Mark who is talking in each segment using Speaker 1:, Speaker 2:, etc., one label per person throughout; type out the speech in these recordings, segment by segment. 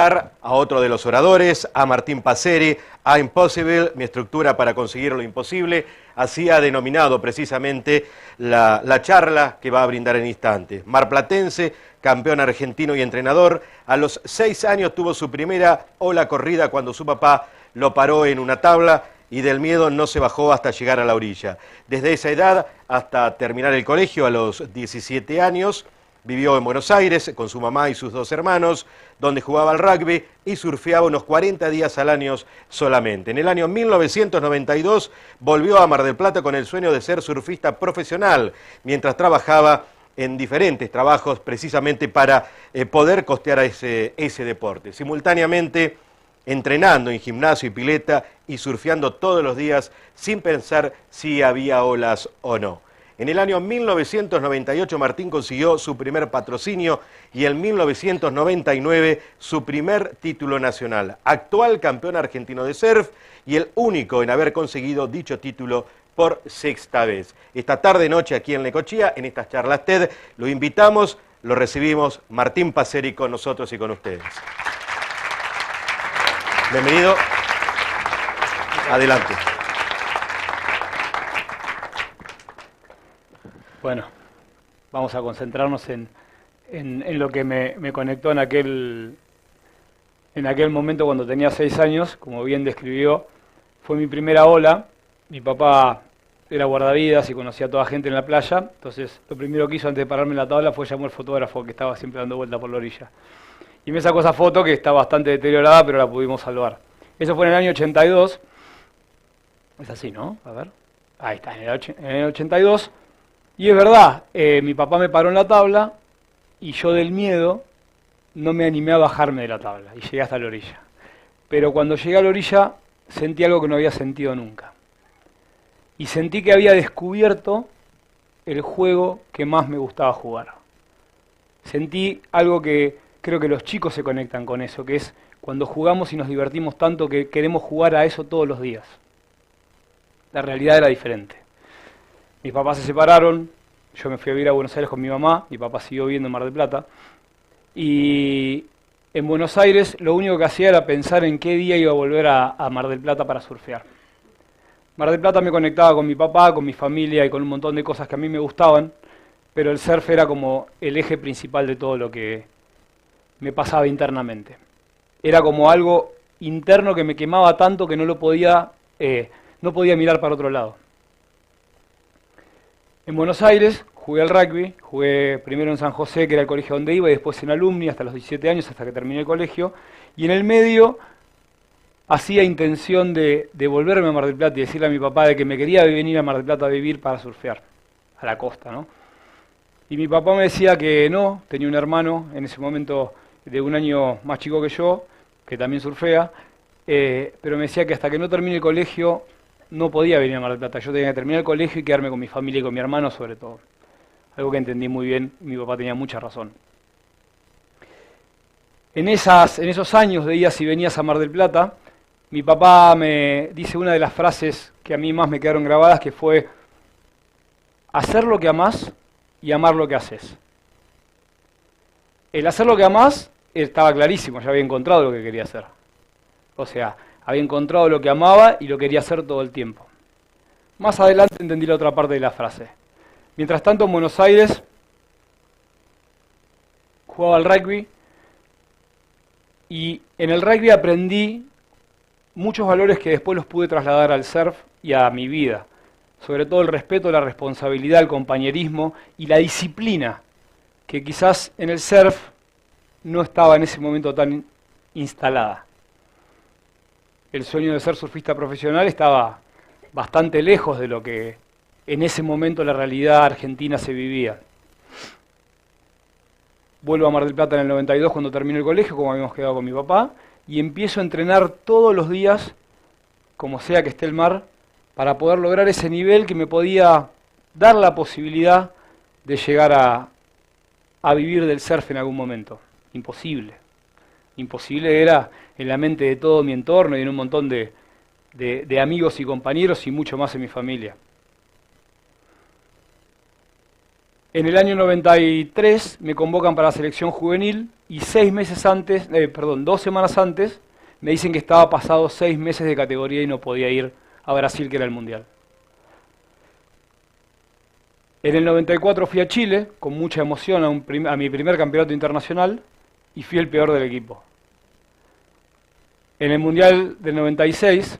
Speaker 1: A otro de los oradores, a Martín Passeri, a Impossible, mi estructura para conseguir lo imposible. Así ha denominado precisamente la charla que va a brindar en instantes. Marplatense, campeón argentino y entrenador, a los 6 años tuvo su primera ola corrida cuando su papá lo paró en una tabla y del miedo no se bajó hasta llegar a la orilla. Desde esa edad hasta terminar el colegio a los 17 años, vivió en Buenos Aires con su mamá y sus 2 hermanos, donde jugaba al rugby y surfeaba unos 40 días al año solamente. En el año 1992 volvió a Mar del Plata con el sueño de ser surfista profesional, mientras trabajaba en diferentes trabajos precisamente para poder costear ese deporte. Simultáneamente entrenando en gimnasio y pileta y surfeando todos los días sin pensar si había olas o no. En el año 1998 Martín consiguió su primer patrocinio y en 1999 su primer título nacional. Actual campeón argentino de surf y el único en haber conseguido dicho título por 6ª vez. Esta tarde-noche aquí en Necochea, en estas charlas TED, lo invitamos, lo recibimos, Martín Passeri con nosotros y con ustedes. Bienvenido. Adelante.
Speaker 2: Bueno, vamos a concentrarnos en lo que me conectó en aquel momento cuando tenía 6 años, como bien describió. Fue mi primera ola. Mi papá era guardavidas y conocía a toda gente en la playa, entonces lo primero que hizo antes de pararme en la tabla fue llamar al fotógrafo que estaba siempre dando vuelta por la orilla. Y me sacó esa foto que está bastante deteriorada, pero la pudimos salvar. Eso fue en el año 82. Es así, ¿no? A ver. Ahí está, en el 82. Y es verdad, mi papá me paró en la tabla y yo del miedo no me animé a bajarme de la tabla y llegué hasta la orilla. Pero cuando llegué a la orilla sentí algo que no había sentido nunca. Y sentí que había descubierto el juego que más me gustaba jugar. Sentí algo que creo que los chicos se conectan con eso, que es cuando jugamos y nos divertimos tanto que queremos jugar a eso todos los días. La realidad era diferente. Mis papás se separaron, yo me fui a vivir a Buenos Aires con mi mamá, mi papá siguió viviendo en Mar del Plata, y en Buenos Aires lo único que hacía era pensar en qué día iba a volver a Mar del Plata para surfear. Mar del Plata me conectaba con mi papá, con mi familia y con un montón de cosas que a mí me gustaban, pero el surf era como el eje principal de todo lo que me pasaba internamente. Era como algo interno que me quemaba tanto que no podía mirar para otro lado. En Buenos Aires jugué al rugby, jugué primero en San José, que era el colegio donde iba, y después en Alumni hasta los 17 años, hasta que terminé el colegio, y en el medio hacía intención de volverme a Mar del Plata y decirle a mi papá de que me quería venir a Mar del Plata a vivir para surfear, a la costa, ¿no? Y mi papá me decía que no, tenía un hermano en ese momento de 1 año más chico que yo, que también surfea, pero me decía que hasta que no termine el colegio no podía venir a Mar del Plata, yo tenía que terminar el colegio y quedarme con mi familia y con mi hermano sobre todo. Algo que entendí muy bien, mi papá tenía mucha razón. En esos años de idas y venidas a Mar del Plata, mi papá me dice una de las frases que a mí más me quedaron grabadas, que fue: hacer lo que amás y amar lo que haces. El hacer lo que amás estaba clarísimo, ya había encontrado lo que quería hacer. O sea, había encontrado lo que amaba y lo quería hacer todo el tiempo. Más adelante entendí la otra parte de la frase. Mientras tanto, en Buenos Aires jugaba al rugby y en el rugby aprendí muchos valores que después los pude trasladar al surf y a mi vida. Sobre todo el respeto, la responsabilidad, el compañerismo y la disciplina, que quizás en el surf no estaba en ese momento tan instalada. El sueño de ser surfista profesional estaba bastante lejos de lo que en ese momento la realidad argentina se vivía. Vuelvo a Mar del Plata en el 92 cuando termino el colegio, como habíamos quedado con mi papá, y empiezo a entrenar todos los días, como sea que esté el mar, para poder lograr ese nivel que me podía dar la posibilidad de llegar a vivir del surf en algún momento. Imposible. Imposible era en la mente de todo mi entorno y en un montón de amigos y compañeros y mucho más en mi familia. En el año 93 me convocan para la selección juvenil y 2 semanas antes, me dicen que estaba pasado 6 meses de categoría y no podía ir a Brasil, que era el Mundial. En el 94 fui a Chile, con mucha emoción, a mi primer campeonato internacional, y fui el peor del equipo. En el Mundial del 96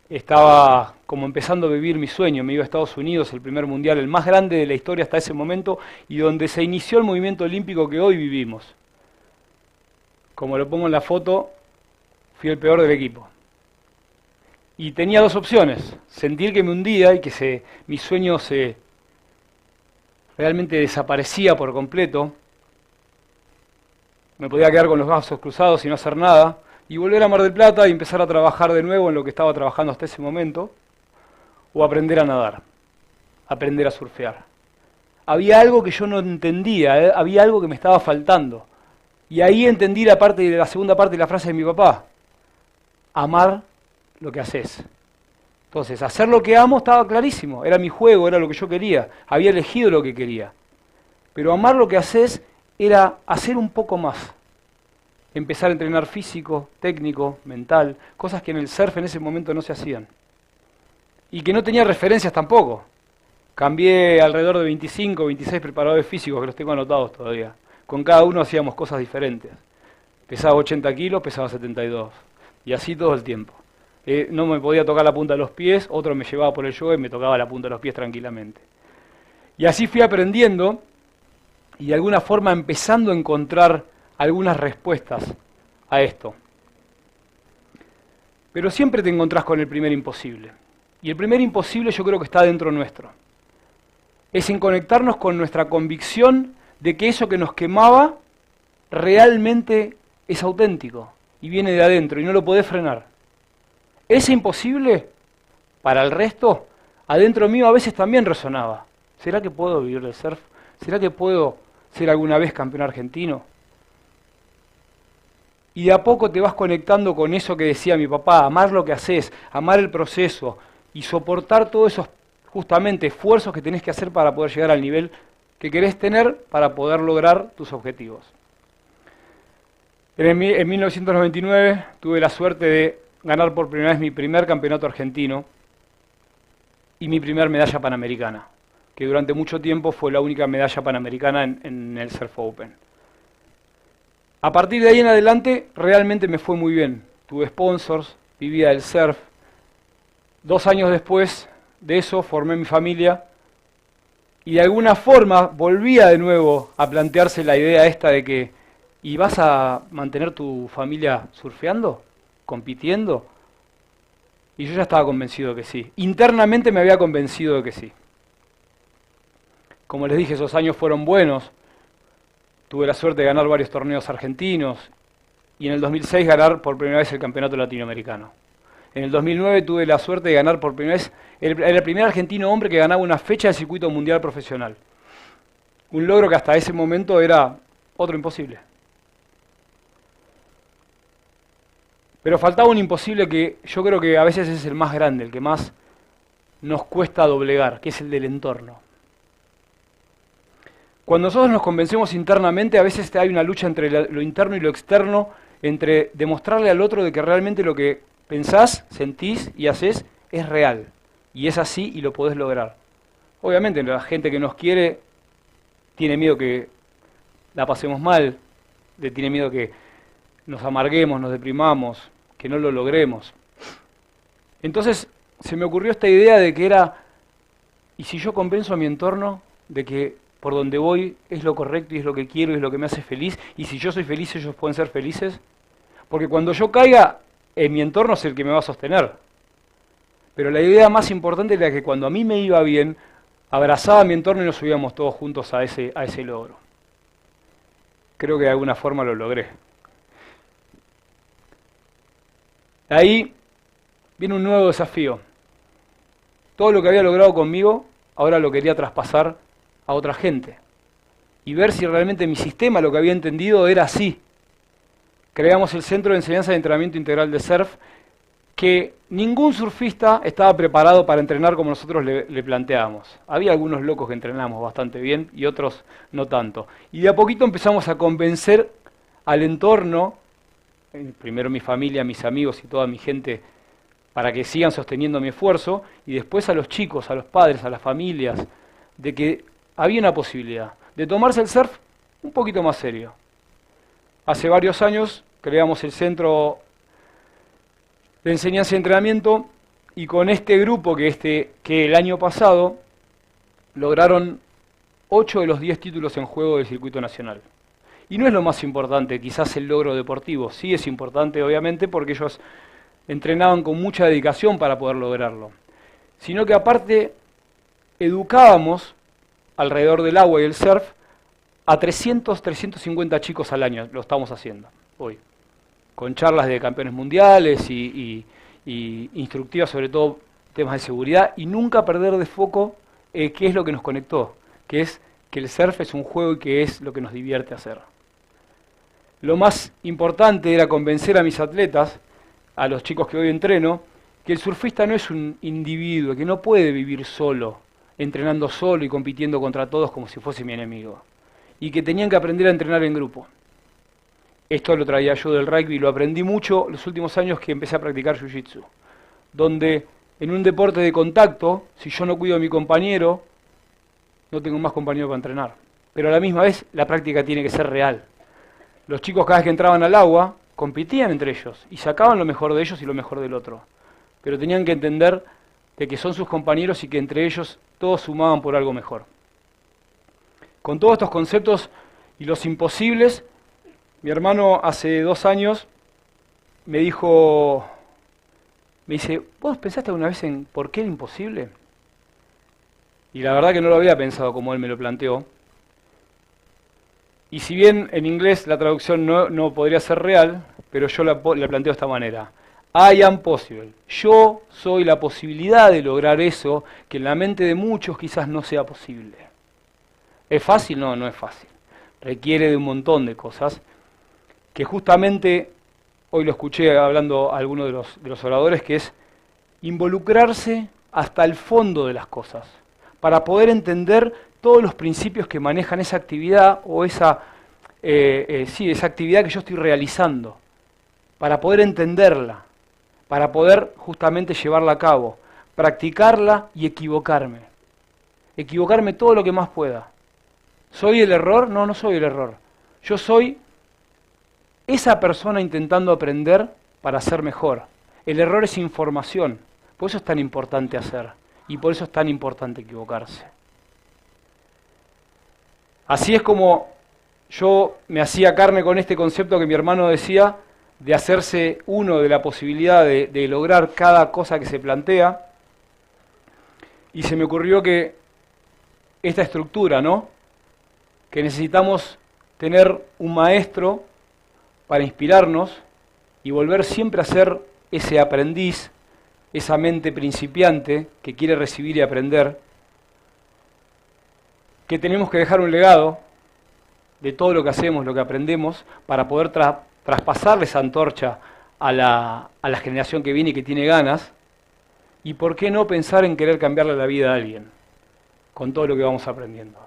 Speaker 2: estaba como empezando a vivir mi sueño, me iba a Estados Unidos, el primer Mundial, el más grande de la historia hasta ese momento, y donde se inició el movimiento olímpico que hoy vivimos. Como lo pongo en la foto, fui el peor del equipo. Y tenía 2 opciones, sentir que me hundía y que mi sueño realmente desaparecía por completo, me podía quedar con los brazos cruzados y no hacer nada, y volver a Mar del Plata y empezar a trabajar de nuevo en lo que estaba trabajando hasta ese momento, o aprender a nadar, aprender a surfear. Había algo que yo no entendía, había algo que me estaba faltando. Y ahí entendí la segunda parte de la frase de mi papá: amar lo que haces. Entonces, hacer lo que amo estaba clarísimo, era mi juego, era lo que yo quería, había elegido lo que quería. Pero amar lo que haces era hacer un poco más. Empezar a entrenar físico, técnico, mental, cosas que en el surf en ese momento no se hacían. Y que no tenía referencias tampoco. Cambié alrededor de 25, 26 preparadores físicos, que los tengo anotados todavía. Con cada uno hacíamos cosas diferentes. Pesaba 80 kilos, pesaba 72. Y así todo el tiempo. No me podía tocar la punta de los pies, otro me llevaba por el yoga y me tocaba la punta de los pies tranquilamente. Y así fui aprendiendo y de alguna forma empezando a encontrar algunas respuestas a esto. Pero siempre te encontrás con el primer imposible. Y el primer imposible yo creo que está dentro nuestro. Es en conectarnos con nuestra convicción de que eso que nos quemaba realmente es auténtico y viene de adentro y no lo podés frenar. Ese imposible, para el resto, adentro mío a veces también resonaba. ¿Será que puedo vivir del surf? ¿Será que puedo ser alguna vez campeón argentino? Y de a poco te vas conectando con eso que decía mi papá: amar lo que haces, amar el proceso y soportar todos esos justamente esfuerzos que tenés que hacer para poder llegar al nivel que querés tener para poder lograr tus objetivos. En 1999 tuve la suerte de ganar por primera vez mi primer campeonato argentino y mi primer medalla panamericana, que durante mucho tiempo fue la única medalla panamericana en el Surf Open. A partir de ahí en adelante realmente me fue muy bien. Tuve sponsors, vivía del surf. 2 años después de eso formé mi familia y de alguna forma volvía de nuevo a plantearse la idea esta de que ¿y vas a mantener tu familia surfeando? ¿Compitiendo? Y yo ya estaba convencido de que sí. Internamente me había convencido de que sí. Como les dije, esos años fueron buenos. Tuve la suerte de ganar varios torneos argentinos y en el 2006 ganar por primera vez el campeonato latinoamericano. En el 2009 tuve la suerte de ganar por primera vez, era el primer argentino hombre que ganaba una fecha del circuito mundial profesional. Un logro que hasta ese momento era otro imposible. Pero faltaba un imposible que yo creo que a veces es el más grande, el que más nos cuesta doblegar, que es el del entorno. Cuando nosotros nos convencemos internamente, a veces hay una lucha entre lo interno y lo externo, entre demostrarle al otro de que realmente lo que pensás, sentís y haces es real. Y es así y lo podés lograr. Obviamente la gente que nos quiere tiene miedo que la pasemos mal, tiene miedo que nos amarguemos, nos deprimamos, que no lo logremos. Entonces se me ocurrió esta idea de que era, ¿y si yo convenzo a mi entorno de que por donde voy es lo correcto y es lo que quiero y es lo que me hace feliz? Y si yo soy feliz, ellos pueden ser felices. Porque cuando yo caiga, en mi entorno es el que me va a sostener. Pero la idea más importante era que cuando a mí me iba bien, abrazaba a mi entorno y nos subíamos todos juntos a ese logro. Creo que de alguna forma lo logré. Ahí viene un nuevo desafío. Todo lo que había logrado conmigo, ahora lo quería traspasar a otra gente. Y ver si realmente mi sistema, lo que había entendido, era así. Creamos el Centro de Enseñanza y Entrenamiento Integral de Surf que ningún surfista estaba preparado para entrenar como nosotros le planteábamos. Había algunos locos que entrenábamos bastante bien y otros no tanto. Y de a poquito empezamos a convencer al entorno, primero mi familia, mis amigos y toda mi gente, para que sigan sosteniendo mi esfuerzo, y después a los chicos, a los padres, a las familias, de que había una posibilidad de tomarse el surf un poquito más serio. Hace varios años creamos el Centro de Enseñanza y Entrenamiento, y con este grupo que el año pasado lograron 8 de los 10 títulos en juego del circuito nacional. Y no es lo más importante, quizás el logro deportivo, sí es importante obviamente porque ellos entrenaban con mucha dedicación para poder lograrlo, sino que aparte educábamos alrededor del agua y el surf a 300, 350 chicos al año, lo estamos haciendo hoy, con charlas de campeones mundiales y instructivas sobre todo temas de seguridad, y nunca perder de foco qué es lo que nos conectó, que es que el surf es un juego y que es lo que nos divierte hacer. Lo más importante era convencer a mis atletas, a los chicos que hoy entreno, que el surfista no es un individuo, que no puede vivir solo, entrenando solo y compitiendo contra todos como si fuese mi enemigo, y que tenían que aprender a entrenar en grupo. Esto lo traía yo del rugby, lo aprendí mucho los últimos años que empecé a practicar jiu-jitsu, donde en un deporte de contacto, si yo no cuido a mi compañero, no tengo más compañero para entrenar. Pero a la misma vez la práctica tiene que ser real. Los chicos cada vez que entraban al agua competían entre ellos y sacaban lo mejor de ellos y lo mejor del otro. Pero tenían que entender de que son sus compañeros y que entre ellos todos sumaban por algo mejor. Con todos estos conceptos y los imposibles, mi hermano hace 2 años me dice, ¿vos pensaste alguna vez en por qué era imposible? Y la verdad que no lo había pensado como él me lo planteó. Y si bien en inglés la traducción no podría ser real, pero yo la planteo de esta manera. I am possible. Yo soy la posibilidad de lograr eso que en la mente de muchos quizás no sea posible. ¿Es fácil? No, no es fácil. Requiere de un montón de cosas que justamente hoy lo escuché hablando a alguno de los oradores, que es involucrarse hasta el fondo de las cosas, para poder entender todos los principios que manejan esa actividad o esa actividad que yo estoy realizando, para poder entenderla, para poder justamente llevarla a cabo, practicarla y equivocarme. Equivocarme todo lo que más pueda. ¿Soy el error? No, no soy el error. Yo soy esa persona intentando aprender para ser mejor. El error es información. Por eso es tan importante hacer. Y por eso es tan importante equivocarse. Así es como yo me hacía carne con este concepto que mi hermano decía, de hacerse uno de la posibilidad de lograr cada cosa que se plantea. Y se me ocurrió que esta estructura, ¿no? Que necesitamos tener un maestro para inspirarnos y volver siempre a ser ese aprendiz, esa mente principiante que quiere recibir y aprender, que tenemos que dejar un legado de todo lo que hacemos, lo que aprendemos, para poder traspasarle esa antorcha a la generación que viene y que tiene ganas, y por qué no pensar en querer cambiarle la vida a alguien, con todo lo que vamos aprendiendo.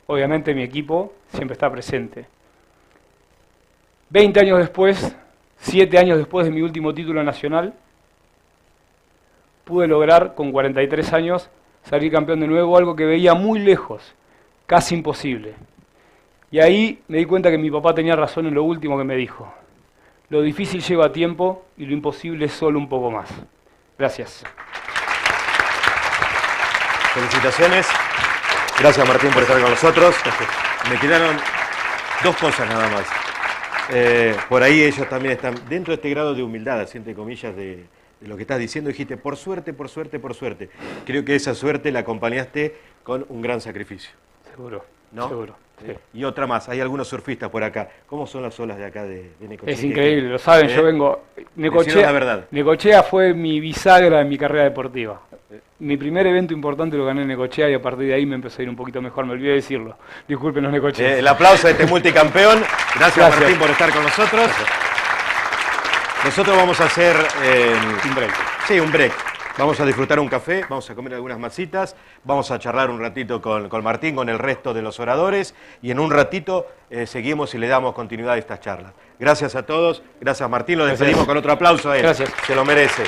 Speaker 2: Obviamente mi equipo siempre está presente. 20 años después, 7 años después de mi último título nacional, pude lograr con 43 años salir campeón de nuevo, algo que veía muy lejos, casi imposible. Y ahí me di cuenta que mi papá tenía razón en lo último que me dijo. Lo difícil lleva tiempo y lo imposible es solo un poco más. Gracias.
Speaker 1: Felicitaciones. Gracias, Martín, por estar con nosotros. Me quedaron 2 cosas nada más. Por ahí ellos también están dentro de este grado de humildad, así entre comillas, de lo que estás diciendo. Dijiste, por suerte, por suerte, por suerte. Creo que esa suerte la acompañaste con un gran sacrificio.
Speaker 2: Seguro,
Speaker 1: ¿no?
Speaker 2: seguro. Sí.
Speaker 1: Y otra más, hay algunos surfistas por acá. ¿Cómo son las olas de acá de Necochea?
Speaker 2: Es increíble, lo saben, yo vengo...
Speaker 1: La verdad.
Speaker 2: Necochea fue mi bisagra en mi carrera deportiva. Mi primer evento importante lo gané en Necochea y a partir de ahí me empezó a ir un poquito mejor, me olvidé decirlo. Discúlpenos, Necochea.
Speaker 1: El aplauso a este multicampeón. Gracias, Martín, por estar con nosotros. Gracias. Nosotros vamos a hacer...
Speaker 2: Un break.
Speaker 1: Sí, un break. Vamos a disfrutar un café, vamos a comer algunas masitas, vamos a charlar un ratito con Martín, con el resto de los oradores, y en un ratito seguimos y le damos continuidad a estas charlas. Gracias a todos, gracias Martín, lo despedimos con otro aplauso a él.
Speaker 2: Gracias.
Speaker 1: Se lo merece.